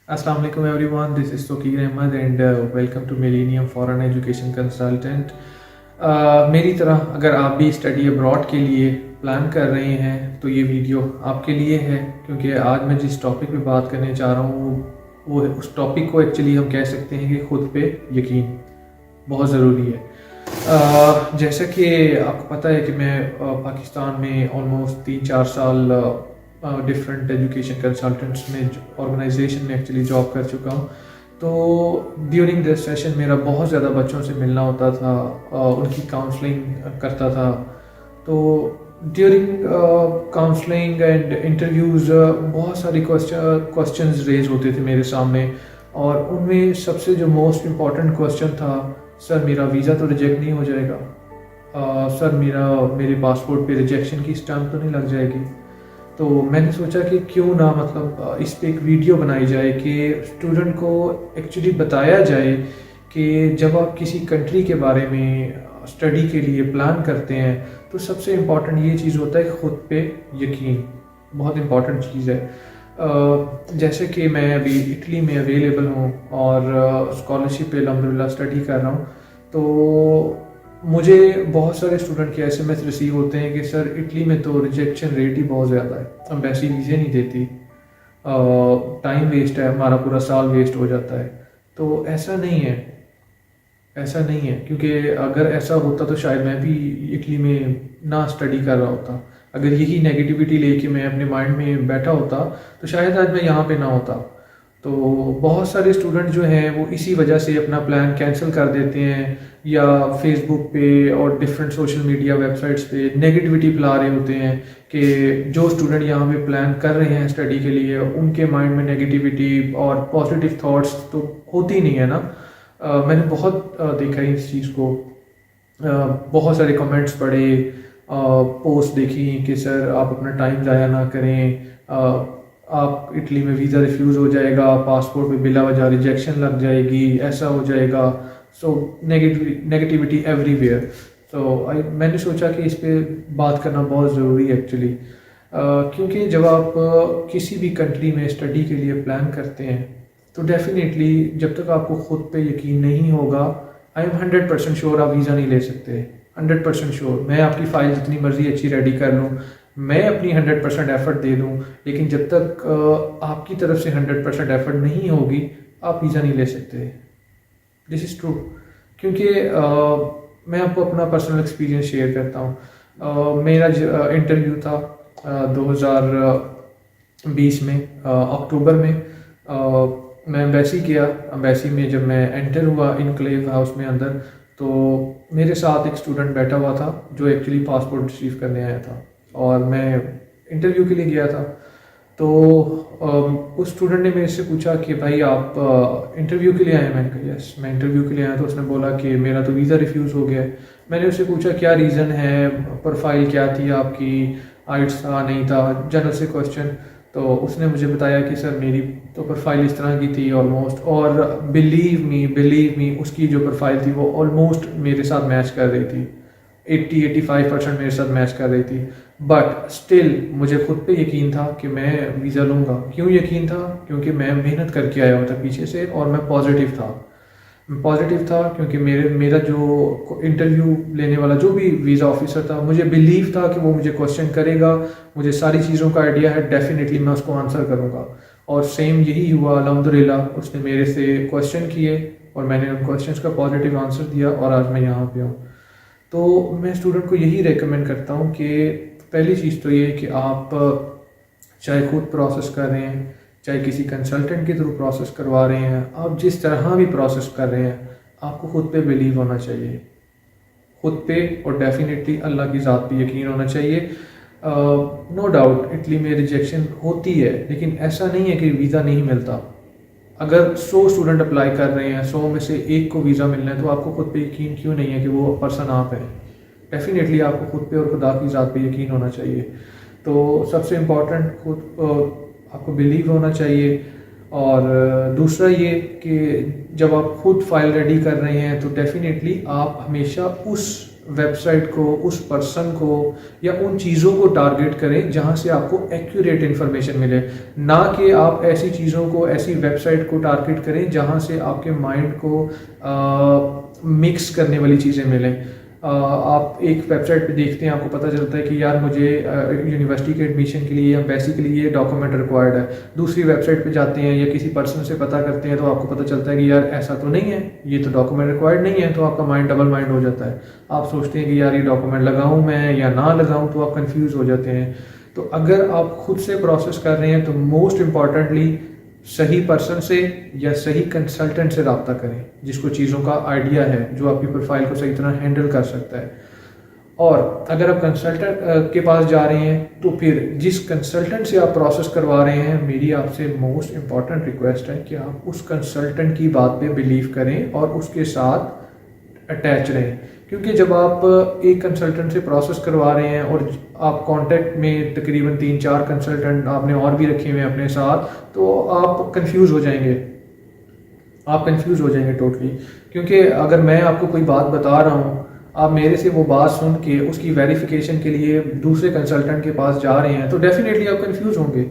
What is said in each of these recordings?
Assalamu alaikum everyone, this is Tokir Ahmed and welcome to Millennium Foreign Education Consultant. मेरी तरह अगर आप भी स्टडी अब्रॉड के लिए प्लान कर रहे हैं तो ये वीडियो आपके लिए है, क्योंकि आज मैं जिस टॉपिक पे बात करने जा रहा हूँ वो उस टॉपिक को एक्चुअली हम कह सकते हैं कि खुद पे यकीन बहुत ज़रूरी है। जैसा कि आपको पता है कि मैं पाकिस्तान में ऑलमोस्ट 3-4 साल डिफरेंट एजुकेशन कंसल्टेंट्स में ऑर्गेनाइजेशन में एक्चुअली जॉब कर चुका हूँ। तो ड्यूरिंग दिस सेशन मेरा बहुत ज़्यादा बच्चों से मिलना होता था, उनकी काउंसलिंग करता था। तो ड्यूरिंग काउंसलिंग एंड इंटरव्यूज़ बहुत सारी क्वेश्चंस रेज होते थे मेरे सामने, और उनमें सबसे जो मोस्ट इम्पॉर्टेंट क्वेश्चन था, सर मेरा वीज़ा तो रिजेक्ट नहीं हो जाएगा, सर मेरे पासपोर्ट पे रिजेक्शन की स्टैम्प तो नहीं लग जाएगी। तो मैंने सोचा कि क्यों ना मतलब इस पे एक वीडियो बनाई जाए कि स्टूडेंट को एक्चुअली बताया जाए कि जब आप किसी कंट्री के बारे में स्टडी के लिए प्लान करते हैं तो सबसे इम्पॉर्टेंट ये चीज़ होता है खुद पे यकीन, बहुत इम्पॉर्टेंट चीज़ है। जैसे कि मैं अभी इटली में अवेलेबल हूँ और स्कॉलरशिप पे अल्हम्दुलिल्लाह स्टडी कर रहा हूँ। तो मुझे बहुत सारे स्टूडेंट के एसएमएस रिसीव होते हैं कि सर इटली में तो रिजेक्शन रेट ही बहुत ज़्यादा है, एम्बेसी वीज़े नहीं देती, टाइम वेस्ट है, हमारा पूरा साल वेस्ट हो जाता है। तो ऐसा नहीं है, ऐसा नहीं है, क्योंकि अगर ऐसा होता तो शायद मैं भी इटली में ना स्टडी कर रहा होता। अगर यही नेगेटिविटी लेके मैं अपने माइंड में बैठा होता तो शायद आज मैं यहाँ पे ना होता। तो बहुत सारे स्टूडेंट जो हैं वो इसी वजह से अपना प्लान कैंसिल कर देते हैं, या फेसबुक पे और डिफरेंट सोशल मीडिया वेबसाइट्स पे नेगेटिविटी फैला रहे होते हैं कि जो स्टूडेंट यहाँ पे प्लान कर रहे हैं स्टडी के लिए उनके माइंड में नेगेटिविटी और पॉजिटिव थॉट्स तो होती नहीं है ना। मैंने बहुत देखा है इस चीज़ को, बहुत सारे कमेंट्स पढ़े, पोस्ट देखी कि सर आप अपना टाइम ज़ाया ना करें, आप इटली में वीज़ा रिफ्यूज़ हो जाएगा, पासपोर्ट पे बिला वजह रिजेक्शन लग जाएगी, ऐसा हो जाएगा। सो नेगेटिविटी एवरीवेयर। तो मैंने सोचा कि इस पे बात करना बहुत ज़रूरी है एक्चुअली, क्योंकि जब आप किसी भी कंट्री में स्टडी के लिए प्लान करते हैं तो डेफिनेटली जब तक आपको खुद पे यकीन नहीं होगा, आई एम 100% श्योर आप वीज़ा नहीं ले सकते। 100% श्योर, मैं आपकी फ़ाइल जितनी मर्ज़ी अच्छी रेडी कर लूँ, मैं अपनी 100% एफर्ट दे दूँ, लेकिन जब तक आपकी तरफ से 100% एफर्ट नहीं होगी आप वीज़ा नहीं ले सकते। दिस इज़ ट्रू, क्योंकि मैं आपको अपना पर्सनल एक्सपीरियंस शेयर करता हूँ। मेरा इंटरव्यू था 2020 में अक्टूबर में। मैं एम्बेसी गया, एम्बेसी में जब मैं एंटर हुआ इनक्लेव हाउस में अंदर, तो मेरे साथ एक स्टूडेंट बैठा हुआ था जो एक्चुअली पासपोर्ट रिसीव करने आया था, और मैं इंटरव्यू के लिए गया था। तो उस स्टूडेंट ने मेरे से पूछा कि भाई आप इंटरव्यू के लिए आए? मैंने कहा यस मैं इंटरव्यू के लिए आया। तो उसने बोला कि मेरा तो वीज़ा रिफ्यूज़ हो गया है। मैंने उससे पूछा क्या रीज़न है, प्रोफाइल क्या थी आपकी, आइट्स था नहीं था, जनरल से क्वेश्चन। तो उसने मुझे बताया कि सर मेरी तो प्रोफाइल इस तरह की थी ऑलमोस्ट, और बिलीव मी उसकी जो प्रोफाइल थी वो ऑलमोस्ट मेरे साथ मैच कर रही थी, 80-85% मेरे साथ मैच कर रही थी। बट स्टिल मुझे खुद पे यकीन था कि मैं वीज़ा लूँगा। क्यों यकीन था? क्योंकि मैं मेहनत करके आया हुआ था पीछे से, और मैं पॉजिटिव था क्योंकि मेरा जो इंटरव्यू लेने वाला जो भी वीज़ा ऑफिसर था, मुझे बिलीव था कि वो मुझे क्वेश्चन करेगा, मुझे सारी चीज़ों का आइडिया है, डेफिनेटली मैं उसको आंसर करूँगा। और सेम यही हुआ अल्हम्दुलिल्लाह। उसने मेरे से क्वेश्चन किए और मैंने उन क्वेश्चंस का पॉजिटिव आंसर दिया, और आज मैं यहाँ पे हूँ। तो मैं स्टूडेंट को यही रेकमेंड करता हूँ कि पहली चीज़ तो ये है कि आप चाहे खुद प्रोसेस कर रहे हैं, चाहे किसी कंसल्टेंट के थ्रू प्रोसेस करवा रहे हैं, आप जिस तरह भी प्रोसेस कर रहे हैं आपको खुद पे बिलीव होना चाहिए, खुद पे, और डेफिनेटली अल्लाह की ज़ात पे यकीन होना चाहिए। नो डाउट इटली में रिजेक्शन होती है, लेकिन ऐसा नहीं है कि वीज़ा नहीं मिलता। अगर 100 स्टूडेंट अप्लाई कर रहे हैं, 100 में से एक को वीज़ा मिलना है, तो आपको खुद पे यकीन क्यों नहीं है कि वो पर्सन आप है? डेफिनेटली आपको खुद पे और खुदा की ज़ात पे यकीन होना चाहिए। तो सबसे इम्पॉर्टेंट खुद आपको बिलीव होना चाहिए। और दूसरा ये कि जब आप खुद फाइल रेडी कर रहे हैं तो डेफिनेटली आप हमेशा उस वेबसाइट को, उस पर्सन को या उन चीज़ों को टारगेट करें जहां से आपको एक्यूरेट इन्फॉर्मेशन मिले, ना कि आप ऐसी चीज़ों को, ऐसी वेबसाइट को टारगेट करें जहां से आपके माइंड को मिक्स करने वाली चीज़ें मिलें। आप एक वेबसाइट पे देखते हैं, आपको पता चलता है कि यार मुझे यूनिवर्सिटी के एडमिशन के लिए या एम्बेसी के लिए ये डॉक्यूमेंट रिक्वायर्ड है। दूसरी वेबसाइट पे जाते हैं या किसी पर्सन से पता करते हैं तो आपको पता चलता है कि यार ऐसा तो नहीं है, ये तो डॉक्यूमेंट रिक्वायर्ड नहीं है। तो आपका माइंड डबल माइंड हो जाता है। आप सोचते हैं कि यार ये डॉक्यूमेंट लगाऊं मैं या ना लगाऊं, तो आप कंफ्यूज हो जाते हैं। तो अगर आप खुद से प्रोसेस कर रहे हैं तो मोस्ट इम्पॉर्टेंटली सही पर्सन से या सही कंसल्टेंट से रब्ता करें जिसको चीज़ों का आइडिया है, जो आपकी प्रोफाइल को सही तरह हैंडल कर सकता है। और अगर आप कंसल्टेंट के पास जा रहे हैं तो फिर जिस कंसल्टेंट से आप प्रोसेस करवा रहे हैं, मेरी आपसे मोस्ट इम्पॉर्टेंट रिक्वेस्ट है कि आप उस कंसल्टेंट की बात पे बिलीव करें और उसके साथ अटैच रहें। क्योंकि जब आप एक कंसल्टेंट से प्रोसेस करवा रहे हैं और आप कांटेक्ट में तकरीबन 3-4 कंसल्टेंट आपने और भी रखे हुए हैं अपने साथ, तो आप कंफ्यूज हो जाएंगे। आप कंफ्यूज हो जाएंगे टोटली। क्योंकि अगर मैं आपको कोई बात बता रहा हूँ, आप मेरे से वो बात सुन के उसकी वेरिफिकेशन के लिए दूसरे कंसल्टेंट के पास जा रहे हैं, तो डेफिनेटली आप कंफ्यूज होंगे।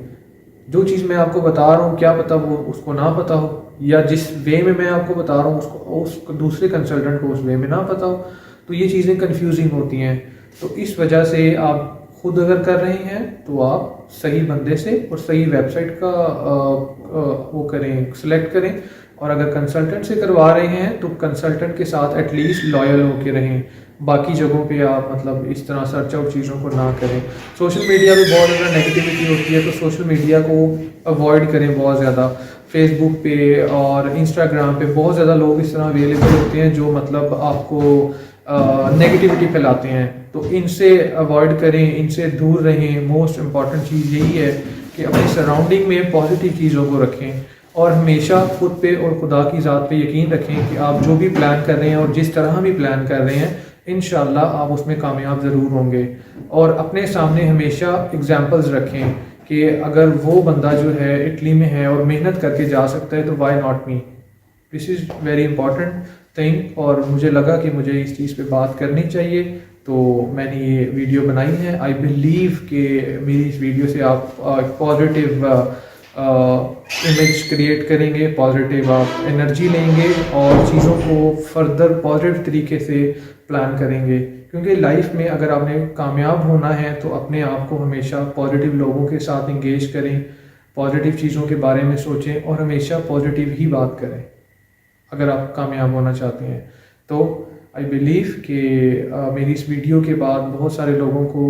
जो चीज़ मैं आपको बता रहा हूँ क्या पता वो उसको ना पता हो, या जिस वे में मैं आपको बता रहा हूँ उसको उस दूसरे कंसल्टेंट को उस वे में ना पता हो। तो ये चीज़ें कंफ्यूजिंग होती हैं। तो इस वजह से आप खुद अगर कर रहे हैं तो आप सही बंदे से और सही वेबसाइट का वो करें, सिलेक्ट करें। और अगर कंसल्टेंट से करवा रहे हैं तो कंसल्टेंट के साथ एटलीस्ट लॉयल होके रहें। बाकी जगहों पे आप मतलब इस तरह सर्च आउट चीज़ों को ना करें। सोशल मीडिया पे बहुत ज़्यादा नेगेटिविटी होती है, तो सोशल मीडिया को अवॉइड करें बहुत ज़्यादा। फेसबुक पे और इंस्टाग्राम पे बहुत ज़्यादा लोग इस तरह अवेलेबल होते हैं जो मतलब आपको नेगेटिविटी फैलाते हैं। तो इनसे अवॉइड करें, इनसे दूर रहें। मोस्ट इम्पॉर्टेंट चीज़ यही है कि अपनी सराउंडिंग में पॉजिटिव चीज़ों को रखें और हमेशा खुद पे और खुदा की ज़ात पे यकीन रखें कि आप जो भी प्लान कर रहे हैं और जिस तरह भी प्लान कर रहे हैं, इंशाल्लाह आप उसमें कामयाब ज़रूर होंगे। और अपने सामने हमेशा एग्जांपल्स रखें कि अगर वो बंदा जो है इटली में है और मेहनत करके जा सकता है तो why not me. This is very important thing. और मुझे लगा कि मुझे इस चीज़ पे बात करनी चाहिए, तो मैंने ये वीडियो बनाई है। आई बिलीव कि मेरी इस वीडियो से आप पॉजिटिव इमेज क्रिएट करेंगे, पॉजिटिव आप एनर्जी लेंगे और चीज़ों को फर्दर पॉजिटिव तरीके से प्लान करेंगे। क्योंकि लाइफ में अगर आपने कामयाब होना है तो अपने आप को हमेशा पॉजिटिव लोगों के साथ इंगेज करें, पॉजिटिव चीज़ों के बारे में सोचें और हमेशा पॉजिटिव ही बात करें अगर आप कामयाब होना चाहते हैं। तो आई बिलीव कि मेरी इस वीडियो के बाद बहुत सारे लोगों को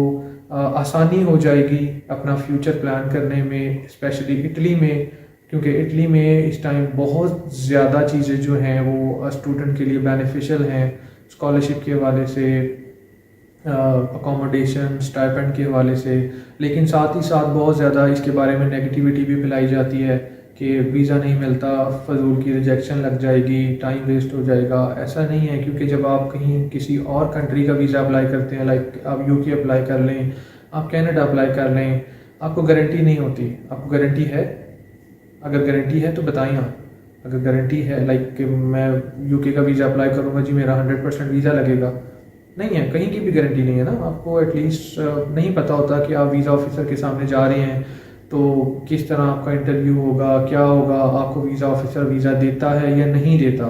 आसानी हो जाएगी अपना फ्यूचर प्लान करने में, स्पेशली इटली में। क्योंकि इटली में इस टाइम बहुत ज़्यादा चीज़ें जो हैं वो स्टूडेंट के लिए बेनिफिशियल हैं, स्कॉलरशिप के हवाले से, अकोमोडेशन, स्टाइपेंड के हवाले से। लेकिन साथ ही साथ बहुत ज़्यादा इसके बारे में नेगेटिविटी भी फैलाई जाती है कि वीज़ा नहीं मिलता, फजूल की रिजेक्शन लग जाएगी, टाइम वेस्ट हो जाएगा। ऐसा नहीं है, क्योंकि जब आप कहीं किसी और कंट्री का वीज़ा अप्लाई करते हैं, लाइक आप यूके अप्लाई कर लें, आप कनाडा अप्लाई कर लें, आपको गारंटी नहीं होती। आपको गारंटी है? अगर गारंटी है तो बताएं आप। अगर गारंटी है लाइक कि मैं यूके का वीज़ा अप्लाई करूँगा जी मेरा 100% वीज़ा लगेगा, नहीं है। कहीं की भी गारंटी नहीं है ना। आपको एटलीस्ट नहीं पता होता कि आप वीज़ा ऑफिसर के सामने जा रहे हैं तो किस तरह आपका इंटरव्यू होगा, क्या होगा, आपको वीज़ा ऑफिसर वीज़ा देता है या नहीं देता,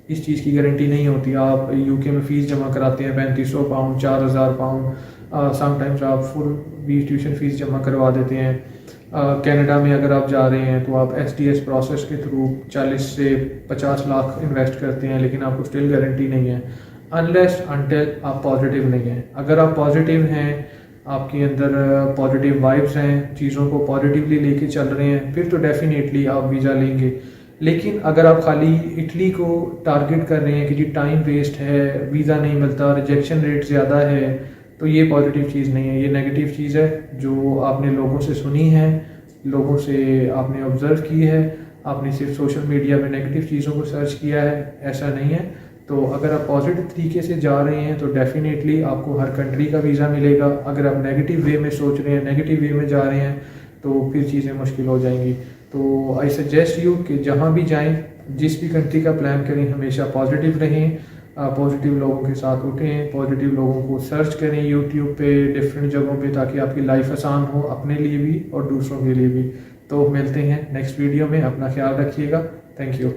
इस चीज़ की गारंटी नहीं होती। आप यूके में फ़ीस जमा कराते हैं 3500 पाउंड, 4000 पाउंड, समटाइम्स आप फुल भी ट्यूशन फ़ीस जमा करवा देते हैं। कनाडा में अगर आप जा रहे हैं तो आप SDS प्रोसेस के थ्रू 40 से 50 लाख इन्वेस्ट करते हैं, लेकिन आपको स्टिल गारंटी नहीं है अनलेस अनटिल आप पॉजिटिव नहीं हैं। अगर आप पॉजिटिव हैं, आपके अंदर पॉजिटिव वाइब्स हैं, चीज़ों को पॉजिटिवली लेके चल रहे हैं, फिर तो डेफिनेटली आप वीज़ा लेंगे। लेकिन अगर आप खाली इटली को टारगेट कर रहे हैं कि जी टाइम वेस्ट है, वीज़ा नहीं मिलता, रिजेक्शन रेट ज़्यादा है, तो ये पॉजिटिव चीज़ नहीं है, ये नेगेटिव चीज़ है जो आपने लोगों से सुनी है, लोगों से आपने ऑब्ज़र्व की है। आपने सिर्फ सोशल मीडिया में नेगेटिव चीज़ों को सर्च किया है, ऐसा नहीं है। तो अगर आप पॉजिटिव तरीके से जा रहे हैं तो डेफिनेटली आपको हर कंट्री का वीज़ा मिलेगा। अगर आप नेगेटिव वे में सोच रहे हैं, नेगेटिव वे में जा रहे हैं, तो फिर चीज़ें मुश्किल हो जाएंगी। तो आई सजेस्ट यू कि जहाँ भी जाएं, जिस भी कंट्री का प्लान करें, हमेशा पॉजिटिव रहें पॉजिटिव लोगों के साथ उठें, पॉजिटिव लोगों को सर्च करें यूट्यूब पे, डिफरेंट जगहों पे, ताकि आपकी लाइफ आसान हो अपने लिए भी और दूसरों के लिए भी। तो मिलते हैं नेक्स्ट वीडियो में, अपना ख्याल रखिएगा। Thank you.